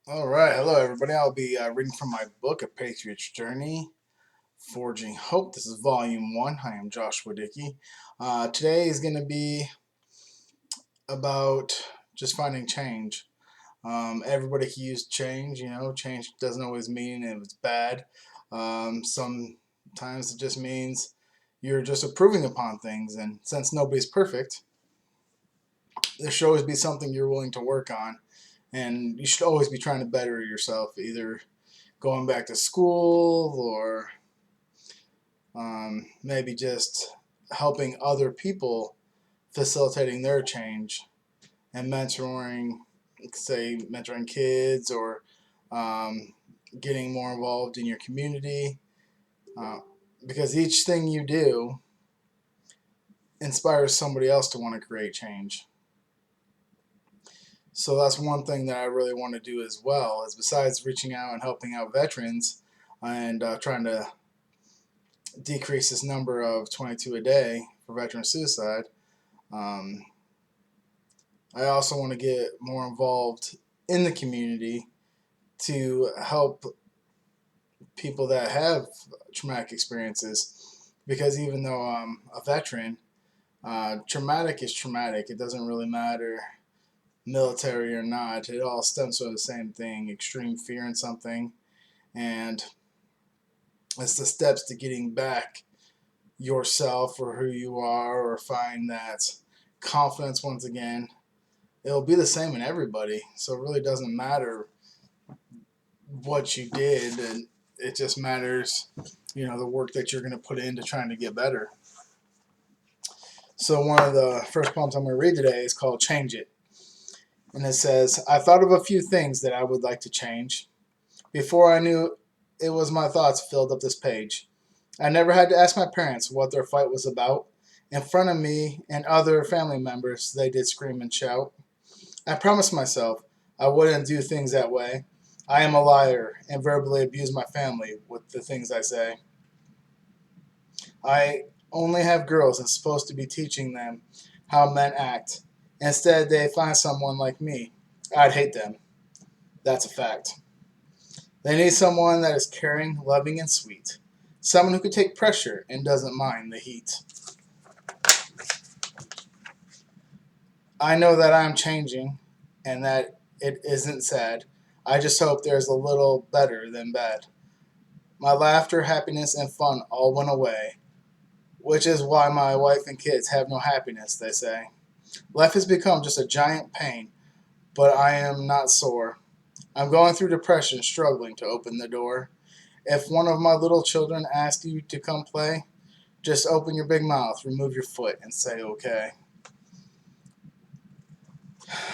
All right, hello everybody. I'll be reading from my book, A Patriot's Journey, Forging Hope. This is Volume 1. I am Joshua Dickey. Today is going to be about just finding change. Everybody can use change, change doesn't always mean it's bad. Sometimes it just means you're just improving upon things, and since nobody's perfect, there should always be something you're willing to work on, and you should always be trying to better yourself, either going back to school or maybe just helping other people, facilitating their change and mentoring, say, mentoring kids or um, getting more involved in your community. Uh, because each thing you do inspires somebody else to want to create change. So that's one thing that I really want to do as well, is besides reaching out and helping out veterans and trying to decrease this number of 22 a day for veteran suicide. Um, I also want to get more involved in the community to help people that have traumatic experiences, because even though I'm a veteran, traumatic is traumatic. It doesn't really matter military or not. It all stems from the same thing: extreme fear in something, and it's the steps to getting back yourself or who you are, or find that confidence once again. It'll be the same in everybody, so it really doesn't matter what you did, and it just matters, the work that you're going to put into trying to get better. So one of the first poems I'm going to read today is called Change It. And it says, I thought of a few things that I would like to change. Before I knew it was my thoughts filled up this page. I never had to ask my parents what their fight was about. In front of me and other family members, they did scream and shout. I promised myself I wouldn't do things that way. I am a liar and verbally abuse my family with the things I say. I only have girls and supposed to be teaching them how men act. Instead, they find someone like me. I'd hate them. That's a fact. They need someone that is caring, loving, and sweet. Someone who can take pressure and doesn't mind the heat. I know that I'm changing and that it isn't sad. I just hope there's a little better than bad. My laughter, happiness, and fun all went away, which is why my wife and kids have no happiness, they say. Life has become just a giant pain, but I am not sore. I'm going through depression, struggling to open the door. If one of my little children asks you to come play, just open your big mouth, remove your foot, and say okay.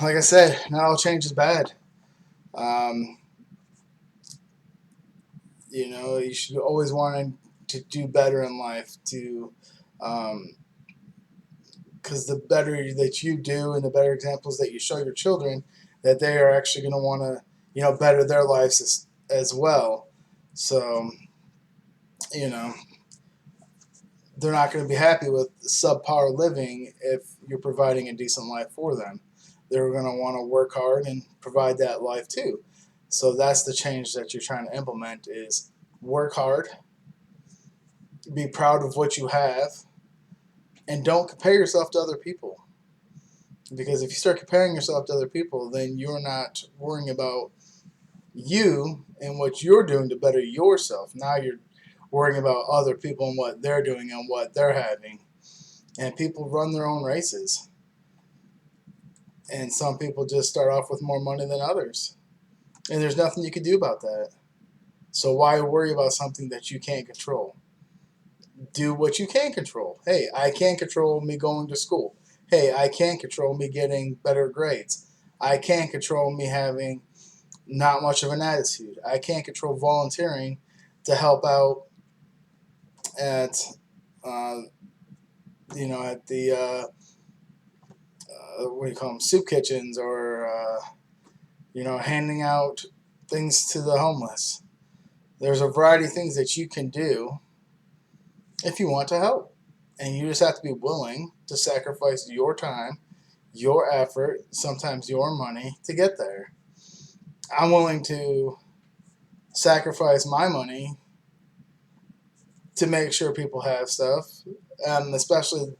Like I said, not all change is bad. Um, you should always want to do better in life, um, because the better that you do and the better examples that you show your children, that they are actually going to want to, better their lives as well. So, you know, they're not going to be happy with subpar living if you're providing a decent life for them. They're going to want to work hard and provide that life too. So that's the change that you're trying to implement: is work hard, be proud of what you have, and don't compare yourself to other people. Because if you start comparing yourself to other people, then you're not worrying about you and what you're doing to better yourself. Now you're worrying about other people and what they're doing and what they're having. And people run their own races. And some people just start off with more money than others. And there's nothing you can do about that. So why worry about something that you can't control? Do what you can control. Hey, I can control me going to school. Hey, I can control me getting better grades. I can control me having not much of an attitude. I can't control volunteering to help out at, uh, at the what do you call them, soup kitchens, or handing out things to the homeless. There's a variety of things that you can do if you want to help, and you just have to be willing to sacrifice your time, your effort, sometimes your money to get there. I'm willing to sacrifice my money to make sure people have stuff. Especially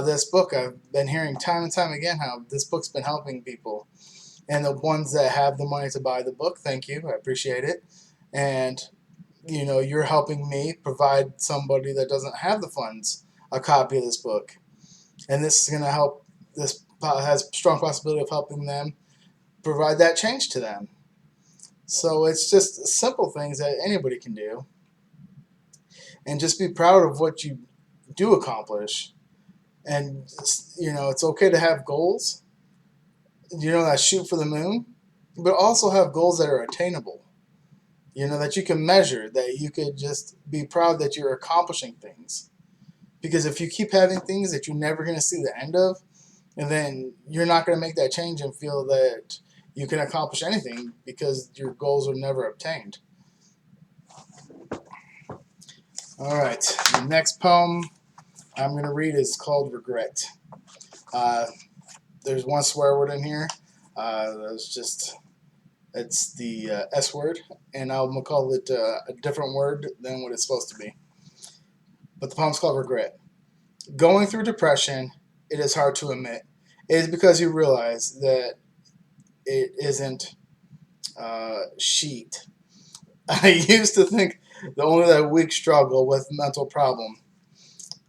this book, I've been hearing time and time again how this book's been helping people. And the ones that have the money to buy the book, thank you, I appreciate it. And you're helping me provide somebody that doesn't have the funds a copy of this book, and this is going to help. This has strong possibility of helping them provide that change to them. So it's just simple things that anybody can do, and just be proud of what you do accomplish. And it's okay to have goals. That shoot for the moon, but also have goals that are attainable. That you can measure, that you could just be proud that you're accomplishing things. Because if you keep having things that you're never going to see the end of, and then you're not going to make that change and feel that you can accomplish anything because your goals are never obtained. All right, the next poem I'm going to read is called Regret. There's one swear word in here. It's the S word, and I'm going to call it a different word than what it's supposed to be. But the poem's called Regret. Going through depression, it is hard to admit. It is because you realize that it isn't sheet. I used to think that only that weak struggle with mental problem.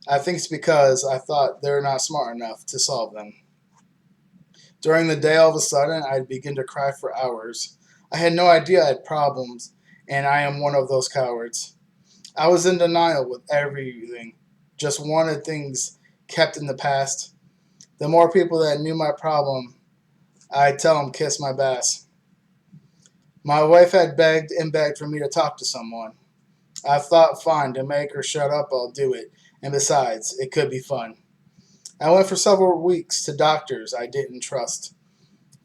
I think it's because I thought they're not smart enough to solve them. During the day, all of a sudden, I'd begin to cry for hours. I had no idea I had problems, and I am one of those cowards. I was in denial with everything, just wanted things kept in the past. The more people that knew my problem, I'd tell them kiss my bass. My wife had begged and begged for me to talk to someone. I thought, fine, to make her shut up, I'll do it. And besides, it could be fun. I went for several weeks to doctors I didn't trust.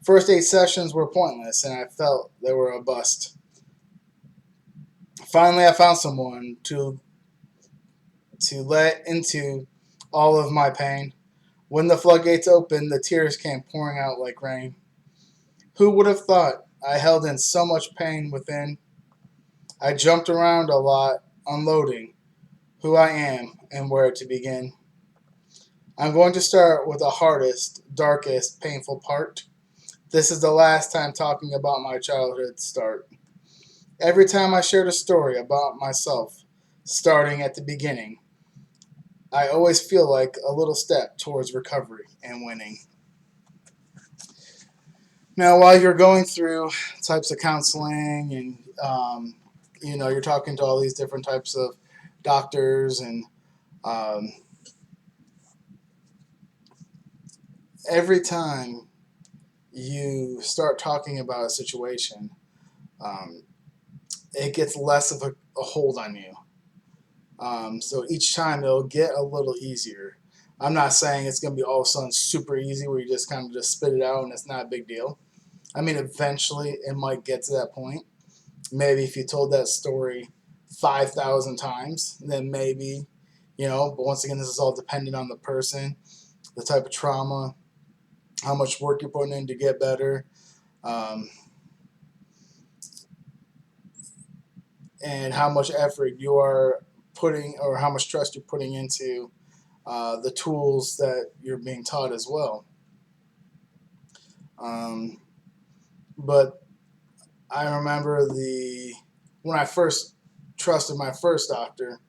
First 8 sessions were pointless, and I felt they were a bust. Finally, I found someone to let into all of my pain. When the floodgates opened, the tears came pouring out like rain. Who would have thought I held in so much pain within? I jumped around a lot, unloading who I am and where to begin. I'm going to start with the hardest, darkest, painful part. This is the last time talking about my childhood start. Every time I shared a story about myself, starting at the beginning, I always feel like a little step towards recovery and winning. Now, while you're going through types of counseling and you're talking to all these different types of doctors and um, every time you start talking about a situation, um, it gets less of a hold on you. So each time it'll get a little easier. I'm not saying it's going to be all of a sudden super easy where you just kind of just spit it out and it's not a big deal. I mean, eventually it might get to that point. Maybe if you told that story 5,000 times, then maybe, but once again, this is all dependent on the person, the type of trauma, how much work you're putting in to get better, um, and how much effort you are putting or how much trust you're putting into the tools that you're being taught as well. Um, but I remember when I first trusted my first doctor,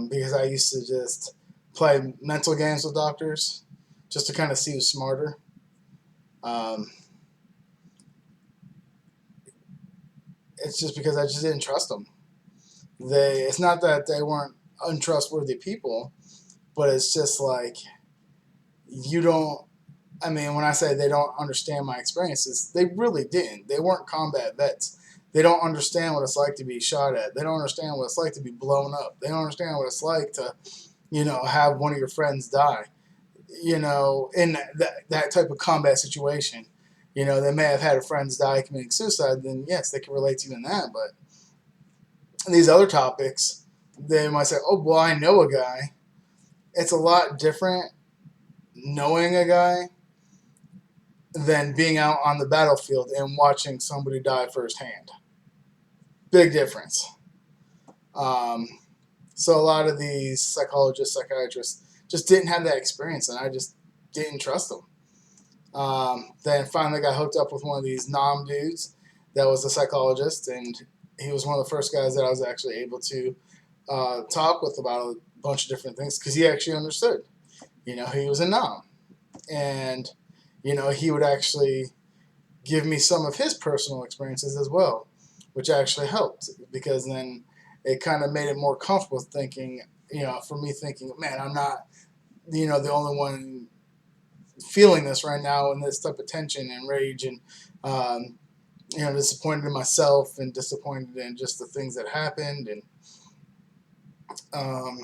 because I used to just play mental games with doctors just to kind of see who's smarter. Um, it's just because I just didn't trust them. It's not that they weren't untrustworthy people, but it's just like you don't. I mean, when I say they don't understand my experiences, they really didn't. They weren't combat vets. They don't understand what it's like to be shot at. They don't understand what it's like to be blown up. They don't understand what it's like to, have one of your friends die, in that type of combat situation. They may have had a friends die committing suicide, then yes, they can relate to you in that. But these other topics, they might say, oh, well, I know a guy. It's a lot different knowing a guy than being out on the battlefield and watching somebody die firsthand. Big difference. Um, so a lot of these psychologists, psychiatrists just didn't have that experience, and I just didn't trust them. Then finally got hooked up with one of these Nam dudes that was a psychologist, and he was one of the first guys that I was actually able to talk with about a bunch of different things because he actually understood. He was a Nam, and he would actually give me some of his personal experiences as well, which actually helped because then it kind of made it more comfortable thinking, for me thinking, man, I'm not, the only one feeling this right now and this type of tension and rage and, disappointed in myself and disappointed in just the things that happened. And, um,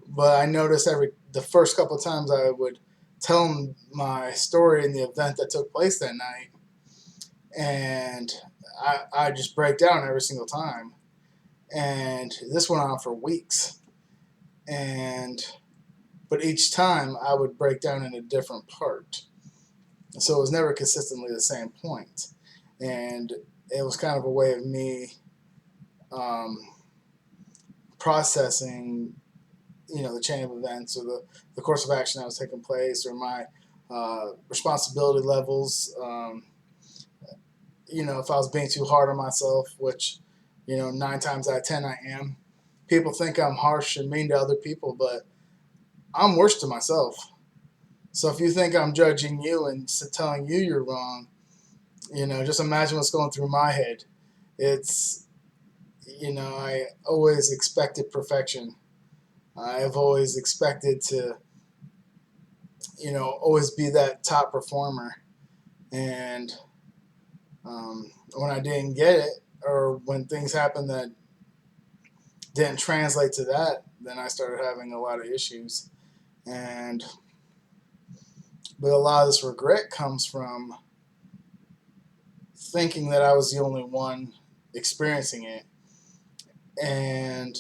but I noticed the first couple of times I would tell him my story and the event that took place that night, and I just break down every single time. And this went on for weeks. But each time I would break down in a different part. So it was never consistently the same point. And it was kind of a way of me um, processing, the chain of events or the course of action that was taking place or my responsibility levels. If I was being too hard on myself, which, 9 times out of 10 I am. People think I'm harsh and mean to other people, but I'm worse to myself. So if you think I'm judging you and telling you you're wrong, just imagine what's going through my head. It's, I always expected perfection. I've always expected to, always be that top performer. And when I didn't get it, or when things happened that didn't translate to that, then I started having a lot of issues. But a lot of this regret comes from thinking that I was the only one experiencing it. And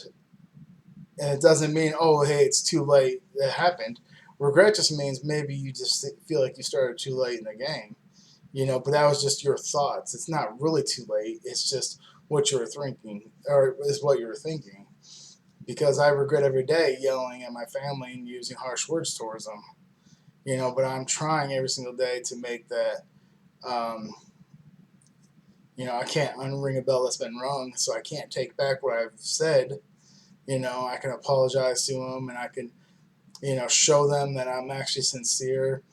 it doesn't mean, oh, hey, it's too late, it happened. Regret just means maybe you just feel like you started too late in the game. But that was just your thoughts. It's not really too late. It's just what you were thinking, or is what you were thinking. Because I regret every day yelling at my family and using harsh words towards them. But I'm trying every single day to make that. I can't unring a bell that's been rung, so I can't take back what I've said. I can apologize to them, and I can, show them that I'm actually sincere.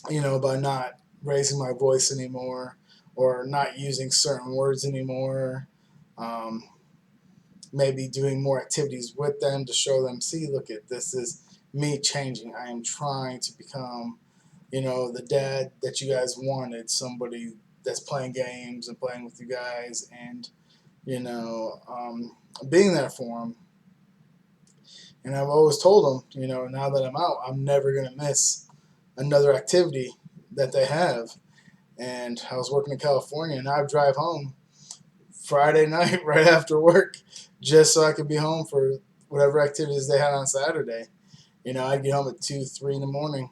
By not raising my voice anymore or not using certain words anymore. Um, Maybe doing more activities with them to show them, see, look at this is me changing. I am trying to become, the dad that you guys wanted, somebody that's playing games and playing with you guys and, being there for them. And I've always told them, now that I'm out, I'm never going to miss another activity that they have. And I was working in California, and I'd drive home Friday night right after work just so I could be home for whatever activities they had on Saturday. I'd get home at 2, 3 in the morning,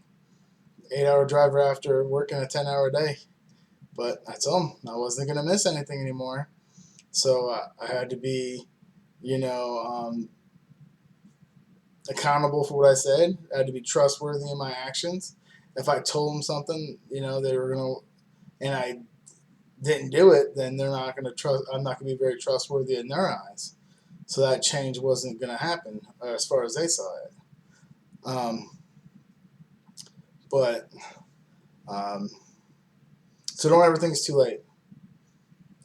8-hour drive after working a 10-hour day. But I told them I wasn't going to miss anything anymore. So I had to be, accountable for what I said. I had to be trustworthy in my actions. If I told them something, they were going to, and I didn't do it, then they're not going to trust. I'm not going to be very trustworthy in their eyes. So that change wasn't going to happen as far as they saw it. Um, but so don't ever think it's too late.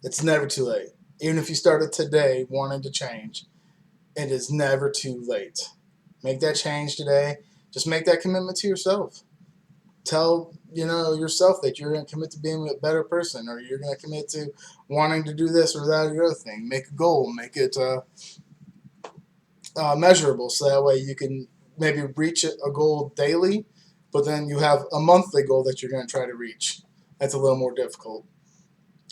It's never too late. Even if you started today wanting to change, it is never too late. Make that change today. Just make that commitment to yourself. Tell yourself that you're going to commit to being a better person, or you're going to commit to wanting to do this or that or the other thing. Make a goal. Make it measurable, so that way you can maybe reach a goal daily, but then you have a monthly goal that you're going to try to reach. That's a little more difficult.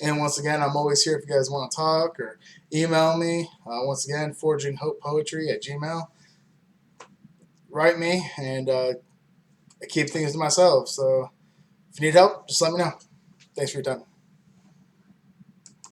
And once again, I'm always here if you guys want to talk or email me. Once again, forginghoppoetry@gmail. Write me, and I keep things to myself. So If you need help, just let me know. Thanks for your time.